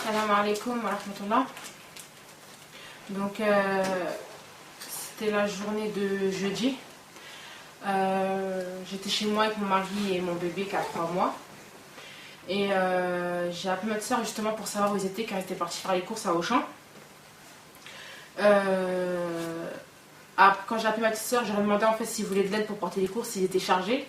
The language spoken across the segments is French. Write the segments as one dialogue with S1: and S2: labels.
S1: Salam alaikum wa rahmatullah. Donc c'était la journée de jeudi. J'étais chez moi avec mon mari et mon bébé qui a 3 mois. Et j'ai appelé ma soeur justement pour savoir où ils étaient car ils étaient partis faire les courses à Auchan. Quand j'ai appelé ma petite soeur, j'ai demandé en fait s'ils voulaient de l'aide pour porter les courses, s'ils étaient chargés.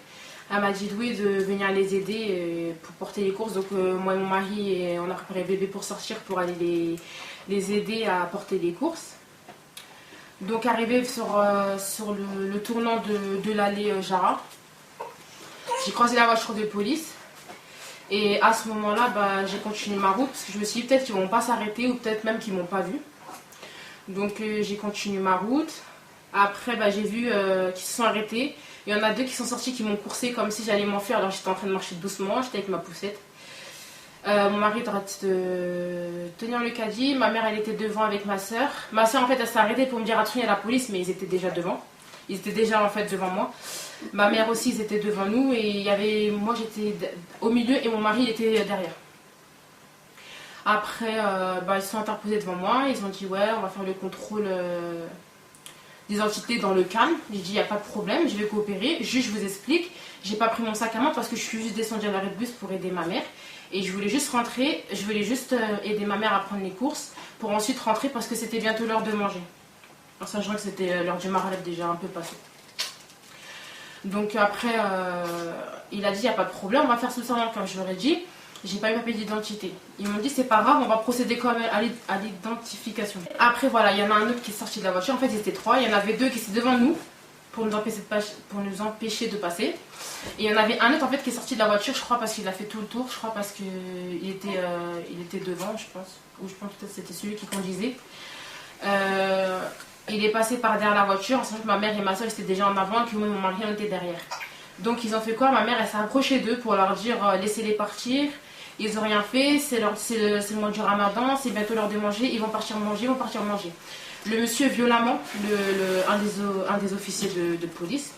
S1: Elle m'a dit oui de venir les aider pour porter les courses. Donc moi et mon mari, on a préparé le bébé pour sortir pour aller les aider à porter les courses. Donc arrivé sur le tournant de l'allée Jara, j'ai croisé la voiture de police. Et à ce moment-là, j'ai continué ma route parce que je me suis dit peut-être qu'ils ne vont pas s'arrêter ou peut-être même qu'ils ne m'ont pas vu. Donc j'ai continué ma route. Après, j'ai vu qu'ils se sont arrêtés. Il y en a 2 qui sont sortis, qui m'ont coursé comme si j'allais m'enfuir. Alors j'étais en train de marcher doucement, j'étais avec ma poussette. Mon mari était en train de tenir le caddie. Ma mère, elle était devant avec ma soeur. Ma soeur, en fait, elle s'est arrêtée pour me dire attention, il y a la police, mais ils étaient déjà devant. Ils étaient déjà en fait devant moi. Ma mère aussi, ils étaient devant nous. Et il y avait, moi, j'étais au milieu et mon mari, il était derrière. Après, ils se sont interposés devant moi. Ils ont dit ouais, on va faire le contrôle d'identité dans le calme. J'ai dit il n'y a pas de problème, je vais coopérer. Juste, je vous explique. J'ai pas pris mon sac à main parce que je suis juste descendue à l'arrêt de bus pour aider ma mère. Et je voulais juste rentrer, je voulais juste aider ma mère à prendre les courses pour ensuite rentrer parce que c'était bientôt l'heure de manger. En sachant que c'était l'heure du Maghreb déjà un peu passé. Donc après, il a dit il n'y a pas de problème, on va faire tout ça comme je leur ai dit. J'ai pas eu papier d'identité. Ils m'ont dit c'est pas grave, on va procéder quand même à l'identification. Après voilà, il y en a un autre qui est sorti de la voiture. En fait, ils étaient 3. Il y en avait 2 qui étaient devant nous pour nous empêcher de passer. Et il y en avait un autre en fait qui est sorti de la voiture, je crois parce qu'il a fait tout le tour. Je crois parce qu'il était devant, je pense. Ou je pense peut-être que c'était celui qui conduisait. Il est passé par derrière la voiture en sachant que ma mère et ma soeur étaient déjà en avant et que moi et mon mari on était derrière. Donc ils ont fait quoi? Ma mère elle s'est approchée d'eux pour leur dire laissez-les partir. Ils n'ont rien fait, c'est le mois du Ramadan, c'est bientôt l'heure de manger, ils vont partir manger, Le monsieur violemment, un des officiers de police,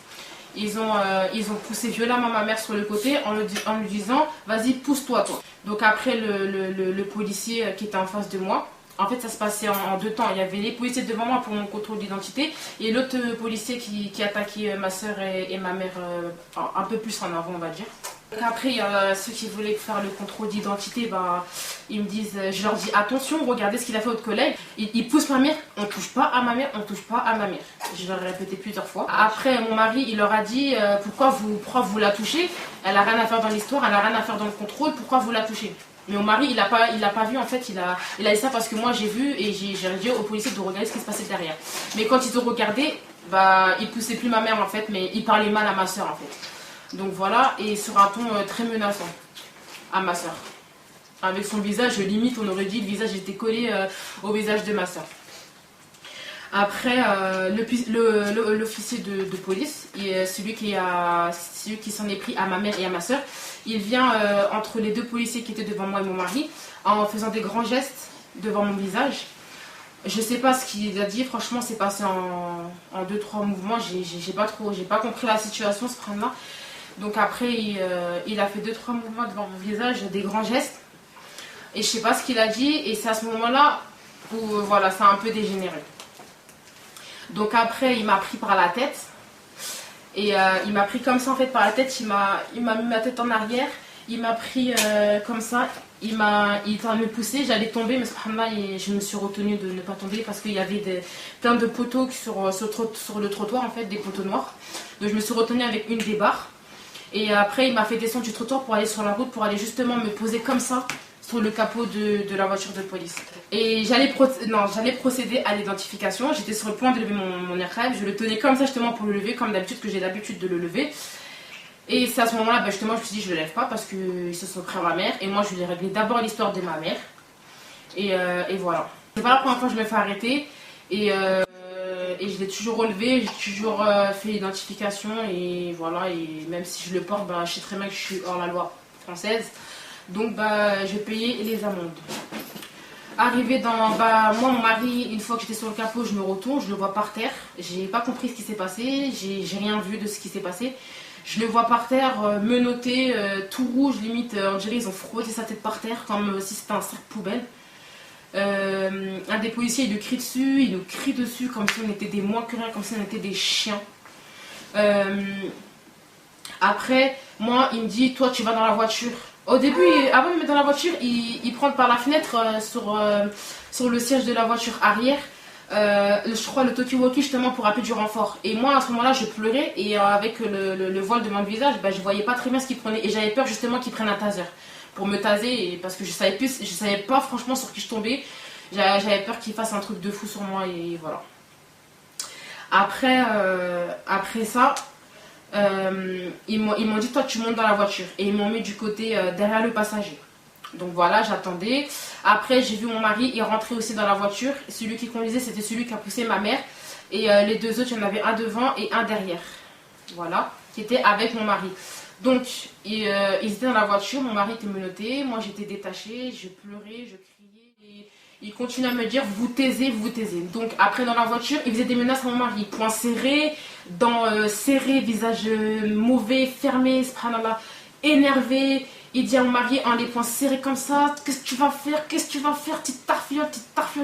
S1: ils ont poussé violemment ma mère sur le côté en lui disant vas-y pousse-toi toi. Donc après le policier qui était en face de moi, en fait ça se passait en 2 temps. Il y avait les policiers devant moi pour mon contrôle d'identité et l'autre policier qui attaquait ma soeur et ma mère un peu plus en avant on va dire. Après, il y a ceux qui voulaient faire le contrôle d'identité, ils me disent, je leur dis attention, regardez ce qu'il a fait votre collègue. Il pousse ma mère, on touche pas à ma mère, on touche pas à ma mère. Je leur ai répété plusieurs fois. Après, mon mari, il leur a dit pourquoi vous la touchez? Elle a rien à faire dans l'histoire, elle a rien à faire dans le contrôle, pourquoi vous la touchez? Mais mon mari, il a pas vu en fait, il a dit ça parce que moi j'ai vu et j'ai dit aux policiers de regarder ce qui se passait derrière. Mais quand ils ont regardé, ils poussaient plus ma mère en fait, mais ils parlaient mal à ma soeur en fait. Donc voilà, et sur un ton très menaçant à ma soeur. Avec son visage, limite, on aurait dit le visage était collé au visage de ma soeur. Après, l'officier de police, celui qui s'en est pris à ma mère et à ma soeur, il vient entre les 2 policiers qui étaient devant moi et mon mari, en faisant des grands gestes devant mon visage. Je sais pas ce qu'il a dit, franchement, c'est passé en 2-3 mouvements, j'ai pas compris la situation, ce problème-là. Donc après, il a fait 2-3 mouvements devant mon visage, des grands gestes. Et je sais pas ce qu'il a dit. Et c'est à ce moment-là où voilà, ça a un peu dégénéré. Donc après, il m'a pris par la tête. Et il m'a pris comme ça en fait par la tête. Il m'a mis ma tête en arrière. Il m'a pris comme ça. Il était en train de me pousser. J'allais tomber. Mais subhanallah, je me suis retenue de ne pas tomber parce qu'il y avait plein de poteaux sur le trottoir en fait, des poteaux noirs. Donc je me suis retenue avec une des barres. Et après, il m'a fait descendre du trottoir pour aller sur la route, pour aller justement me poser comme ça sur le capot de la voiture de police. Et j'allais procéder à l'identification. J'étais sur le point de lever mon niqab. Je le tenais comme ça justement pour le lever, comme d'habitude que j'ai l'habitude de le lever. Et c'est à ce moment-là, justement, je me suis dit je ne le lève pas parce qu'ils se sont pris à ma mère. Et moi, je voulais régler d'abord l'histoire de ma mère. Et voilà. C'est pas la première fois que je me fais arrêter. Et je l'ai toujours relevé, j'ai toujours fait l'identification et voilà, et même si je le porte, je sais très bien que je suis hors la loi française, donc je vais payer les amendes. Arrivé moi mon mari, une fois que j'étais sur le capot, je me retourne, je le vois par terre, j'ai pas compris ce qui s'est passé, j'ai rien vu de ce qui s'est passé, je le vois par terre, menotté, tout rouge, limite, on dirait ils ont frotté sa tête par terre comme si c'était un sac poubelle. Un des policiers il nous crie dessus comme si on était des moins que rien, comme si on était des chiens. Après, moi, il me dit, toi, tu vas dans la voiture. Au début, avant de me mettre dans la voiture, il prend par la fenêtre sur le siège de la voiture arrière. Je crois le talkie-walkie justement pour appeler du renfort. Et moi, à ce moment-là, je pleurais et avec le voile de mon visage, bah, je voyais pas très bien ce qu'il prenait. Et j'avais peur justement qu'il prenne un taser pour me taser parce que je savais pas franchement sur qui je tombais. J'avais peur qu'il fasse un truc de fou sur moi et voilà. Après ça, ils m'ont dit toi tu montes dans la voiture et ils m'ont mis du côté derrière le passager. Donc voilà, j'attendais. Après j'ai vu mon mari, il rentrait aussi dans la voiture. Celui qui conduisait c'était celui qui a poussé ma mère. Et les deux autres, il y en avait un devant et un derrière. Voilà, qui était avec mon mari. Donc ils étaient dans la voiture, mon mari était menotté, moi j'étais détachée, je pleurais, je criais. Et il continuait à me dire vous taisez, vous taisez. Donc après dans la voiture, il faisait des menaces à mon mari. Poing serré, dents serrées, visage mauvais, fermé, subhanallah, énervé. Il dit à mon mari en les poings serrés comme ça, qu'est-ce que tu vas faire, qu'est-ce que tu vas faire, petite tarfiote,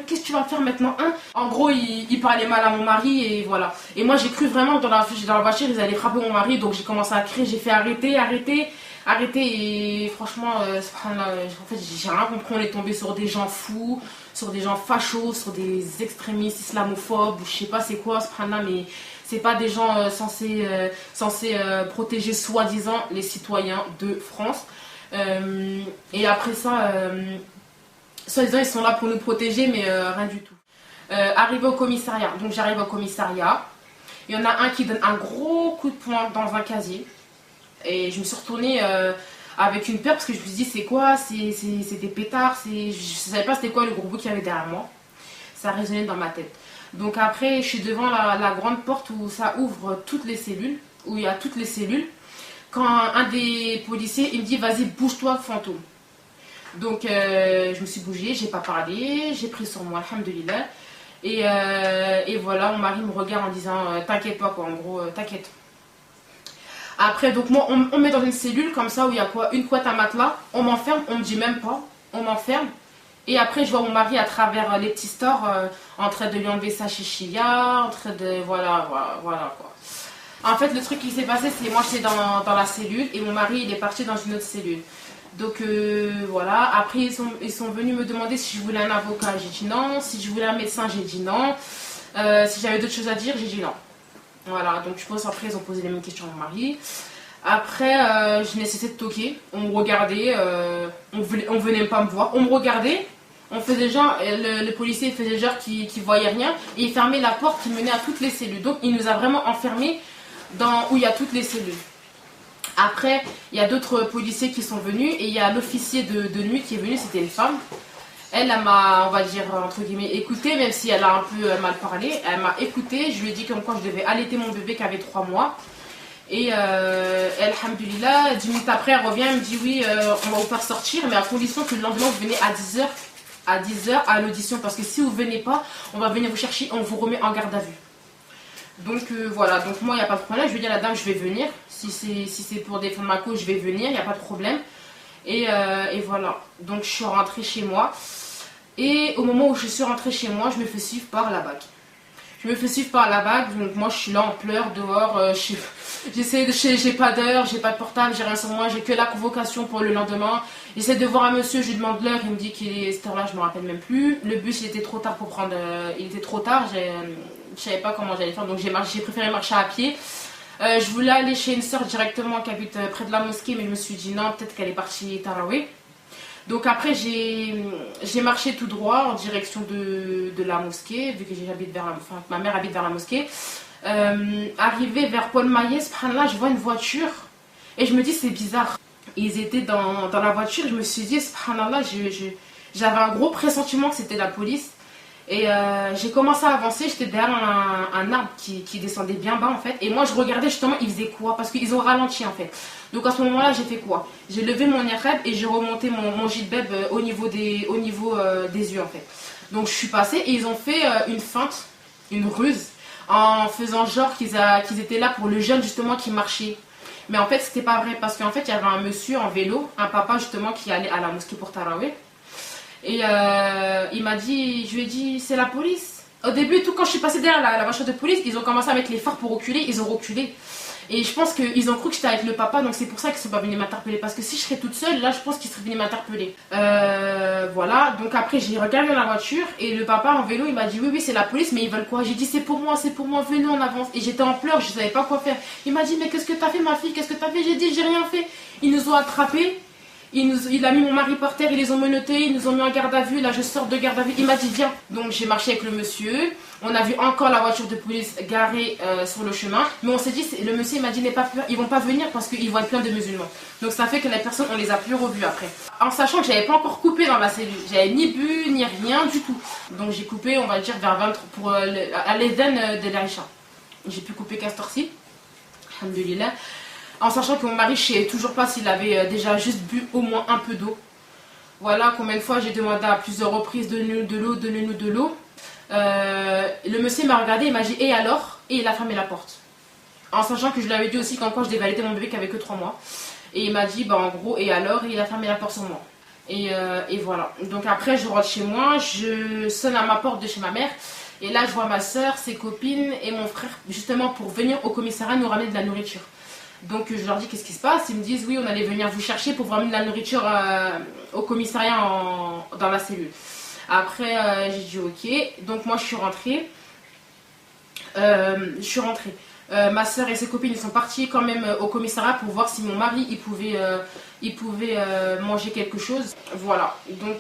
S1: qu'est-ce que tu vas faire maintenant hein. En gros, il parlait mal à mon mari et voilà. Et moi j'ai cru vraiment que dans la voiture, ils allaient frapper mon mari, donc j'ai commencé à crier, j'ai fait arrêter et franchement, en fait j'ai rien compris, on est tombé sur des gens fous, sur des gens fachos, sur des extrémistes islamophobes, ou je sais pas c'est quoi, mais c'est pas des gens censés protéger soi-disant les citoyens de France. Et après ça, soi-disant ils sont là pour nous protéger, mais rien du tout. Arrivé au commissariat, donc j'arrive au commissariat, il y en a un qui donne un gros coup de poing dans un casier. Et je me suis retournée avec une peur parce que je me suis dit c'est quoi, c'est des pétards, je savais pas c'était quoi le gros bout qu'il y avait derrière moi. Ça résonnait dans ma tête. Donc après je suis devant la grande porte où ça ouvre toutes les cellules, où il y a toutes les cellules. Quand un des policiers il me dit vas-y bouge-toi fantôme. Donc je me suis bougée, j'ai pas parlé, j'ai pris sur moi, alhamdoulilah. Et voilà, mon mari me regarde en disant t'inquiète pas quoi, en gros t'inquiète. Après, donc moi, on me met dans une cellule comme ça où il y a quoi, une couette, un matelas, on m'enferme, on me dit même pas, on m'enferme. Et après, je vois mon mari à travers les petits stores en train de lui enlever sa chichia, en train de. Voilà quoi. En fait, le truc qui s'est passé, c'est moi j'étais dans la cellule et mon mari il est parti dans une autre cellule. Donc voilà, après ils sont venus me demander si je voulais un avocat, j'ai dit non. Si je voulais un médecin, j'ai dit non. Si j'avais d'autres choses à dire, j'ai dit non. Voilà, donc je pense après ils ont posé les mêmes questions à mon mari. Après, je n'ai cessé de toquer. On me regardait, on venait même pas me voir. On me regardait, on faisait genre, le policier faisait genre qu'il voyait rien. Et il fermait la porte qui menait à toutes les cellules. Donc il nous a vraiment enfermés où il y a toutes les cellules. Après, il y a d'autres policiers qui sont venus. Et il y a l'officier de nuit qui est venu, c'était une femme. Elle m'a, on va dire, entre guillemets, écouté, même si elle a un peu mal parlé. Elle m'a écouté, je lui ai dit comme quoi je devais allaiter mon bébé qui avait 3 mois. Et alhamdoulilah, 10 minutes après, elle revient, elle me dit oui, on va vous faire sortir, mais à condition que le lendemain vous venez à 10h à l'audition. Parce que si vous ne venez pas, on va venir vous chercher, on vous remet en garde à vue. Donc voilà, donc moi il n'y a pas de problème, je vais dire à la dame je vais venir. Si c'est pour défendre ma cause, je vais venir, il n'y a pas de problème. Et voilà, donc je suis rentrée chez moi. Et au moment où je suis rentrée chez moi, je me fais suivre par la BAC. Donc moi je suis là en pleurs dehors. J'ai pas d'heure, j'ai pas de portable, j'ai rien sur moi, j'ai que la convocation pour le lendemain. J'essaie de voir un monsieur, je lui demande l'heure, il me dit qu'il est cette heure-là, je me rappelle même plus. Le bus il était trop tard pour prendre. Il était trop tard, je savais pas comment j'allais faire, donc j'ai préféré marcher à pied. Je voulais aller chez une soeur directement qui habite près de la mosquée, mais je me suis dit non, peut-être qu'elle est partie Tarawih. Donc après j'ai marché tout droit en direction de la mosquée, vu que ma mère habite vers la mosquée. Arrivé vers Paul Maillet, subhanallah, je vois une voiture et je me dis c'est bizarre. Ils étaient dans la voiture, je me suis dit subhanallah, j'avais un gros pressentiment que c'était la police. Et j'ai commencé à avancer, j'étais derrière un arbre qui descendait bien bas en fait. Et moi je regardais justement, ils faisaient quoi? Parce qu'ils ont ralenti en fait. Donc à ce moment-là, j'ai fait quoi? J'ai levé mon niqab et j'ai remonté mon jilbab au niveau des yeux en fait. Donc je suis passée et ils ont fait une feinte, une ruse, en faisant genre qu'ils étaient là pour le jeune justement qui marchait. Mais en fait c'était pas vrai parce qu'en fait il y avait un monsieur en vélo, un papa justement qui allait à la mosquée pour Tarawih. Et il m'a dit, je lui ai dit, c'est la police. Au début, tout quand je suis passée derrière la voiture de police, ils ont commencé à mettre les phares pour reculer, ils ont reculé. Et je pense qu'ils ont cru que j'étais avec le papa, donc c'est pour ça qu'ils sont pas venus m'interpeller. Parce que si je serais toute seule, là, je pense qu'ils seraient venus m'interpeller. Voilà, donc après, j'ai regardé dans la voiture et le papa en vélo, il m'a dit, oui, oui, c'est la police, mais ils veulent quoi? J'ai dit, c'est pour moi, venez, on avance. Et j'étais en pleurs, je savais pas quoi faire. Il m'a dit, mais qu'est-ce que t'as fait, ma fille? Qu'est-ce que t'as fait? J'ai dit, j'ai rien fait. Ils nous ont attrapés. Il a mis mon mari par terre, ils les ont menottés, ils nous ont mis en garde à vue. Là, je sors de garde à vue. Il m'a dit, viens. Donc, j'ai marché avec le monsieur. On a vu encore la voiture de police garée sur le chemin. Mais on s'est dit, le monsieur, il m'a dit, n'aie pas peur, ils vont pas venir parce qu'ils vont être plein de musulmans. Donc, ça fait que les personnes, on les a plus revues après. En sachant que j'avais pas encore coupé dans ma cellule. J'avais ni bu, ni rien du tout. Donc, j'ai coupé, on va dire, vers 23 pour à l'Eden de l'Aïcha. J'ai pu couper qu'à cette heure-ci. Alhamdoulilah. En sachant que mon mari, je ne sais toujours pas s'il avait déjà juste bu au moins un peu d'eau. Voilà combien de fois j'ai demandé à plusieurs reprises donnez-nous de l'eau, donnez-nous de l'eau. Le monsieur m'a regardé, il m'a dit et alors? Et il a fermé la porte. En sachant que je lui avais dit aussi qu'en quoi je devais allaiter mon bébé qui avait que 3 mois. Et il m'a dit bah en gros et alors? Et il a fermé la porte sur moi. Et voilà. Donc après je rentre chez moi, je sonne à ma porte de chez ma mère. Et là je vois ma soeur, ses copines et mon frère justement pour venir au commissariat nous ramener de la nourriture. Donc je leur dis qu'est-ce qui se passe, ils me disent oui on allait venir vous chercher pour vous ramener de la nourriture au commissariat dans la cellule. Après j'ai dit ok, donc moi je suis rentrée. Ma soeur et ses copines ils sont partis quand même au commissariat pour voir si mon mari il pouvait manger quelque chose. Voilà, donc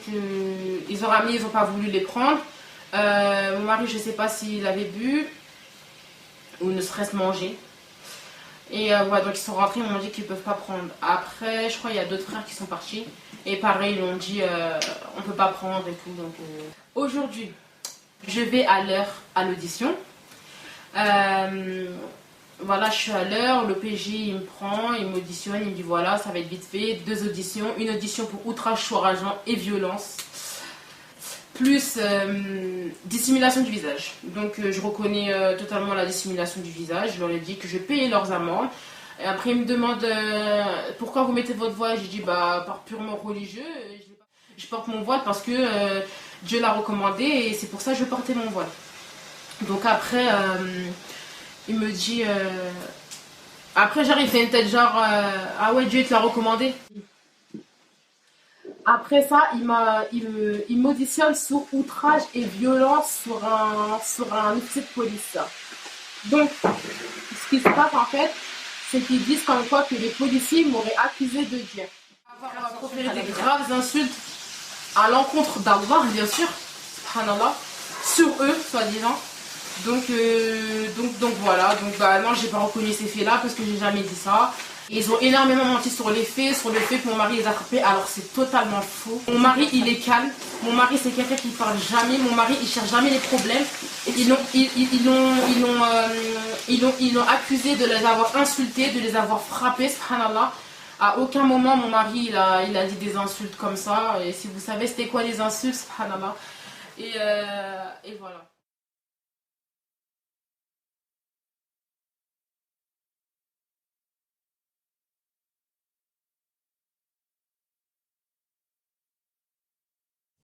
S1: ils ont ramené, ils n'ont pas voulu les prendre. Mon mari je sais pas s'il avait bu ou ne serait-ce manger. Et voilà, donc ils sont rentrés, ils m'ont dit qu'ils ne peuvent pas prendre. Après, je crois qu'il y a d'autres frères qui sont partis. Et pareil, ils m'ont dit on ne peut pas prendre et tout. Donc aujourd'hui, je vais à l'heure à l'audition. Voilà, je suis à l'heure. Le PJ, il me prend, il m'auditionne, il me dit voilà, ça va être vite fait. 2 auditions. Une audition pour outrage sur agent et violence. Plus dissimulation du visage. Donc je reconnais totalement la dissimulation du visage. Je leur ai dit que je payais leurs amendes. Et après ils me demandent pourquoi vous mettez votre voile. J'ai dit bah par purement religieux. Je porte mon voile parce que Dieu l'a recommandé et c'est pour ça que je portais mon voile. Donc après il me dit après j'arrive, il fait une tête genre ah ouais Dieu te l'a recommandé. Après ça, il m'auditionne sur outrage et violence sur un officier de police. Donc, ce qui se passe en fait, c'est qu'ils disent comme quoi que les policiers m'auraient accusé de dire avoir proféré des graves insultes à l'encontre d'Allah, bien sûr, subhanallah, sur eux, soi-disant. Donc voilà, donc bah non, j'ai pas reconnu ces faits-là parce que j'ai jamais dit ça. Ils ont énormément menti sur les faits, sur le fait que mon mari les a frappés, alors c'est totalement faux. Mon mari il est calme, mon mari c'est quelqu'un qui parle jamais, mon mari il cherche jamais les problèmes. Ils l'ont accusé de les avoir insultés, de les avoir frappés, subhanallah. À aucun moment mon mari il a dit des insultes comme ça. Et si vous savez c'était quoi les insultes, subhanallah. Et voilà.